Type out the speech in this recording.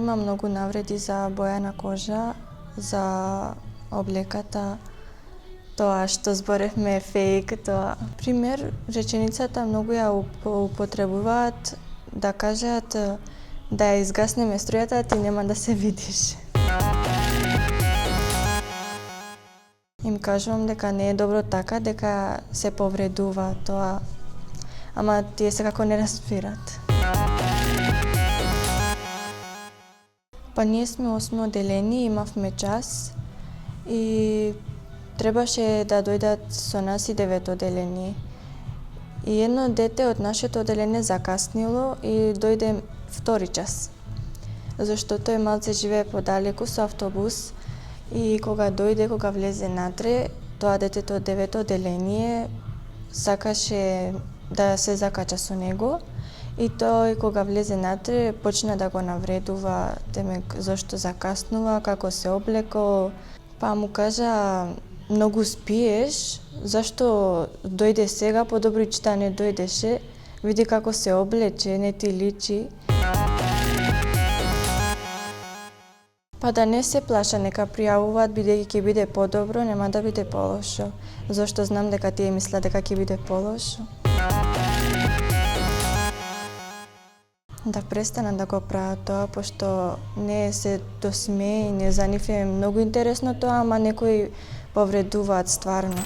има многу навреди за боја на кожа, за облеката, тоа што зборевме фейк, тоа. Пример, реченицата многу ја употребуваат да кажат да ја изгаснеме струјата, ти нема да се видиш. Им кажувам дека не е добро така, дека се повредува тоа, ама тие секако не разбират. Па ние сме 8 одделени, имавме час и требаше да дојдат со нас и 9 одделени. И едно дете од нашето одделение закаснило и дојде втори час. Зашто тој малце живее подалеку со автобус и кога влезе натре, тоа детето од 9 одделение сакаше да се закача со него и тој кога влезе натре почна да го навредува, демек зошто закаснува, како се облекол, па му кажа многу спиеш, зашто дојде сега, подобрич да не дојдеше, види како се облече, не ти личи. Па да не се плаша, нека пријавуваат, бидејќи ќе биде подобро, нема да биде полошо. Зошто знам дека тие мислат дека ќе биде полошо. Да престанат да го прават тоа, пошто не се досмее и не за нив е многу интересно тоа, ама некои повредуваат стварно.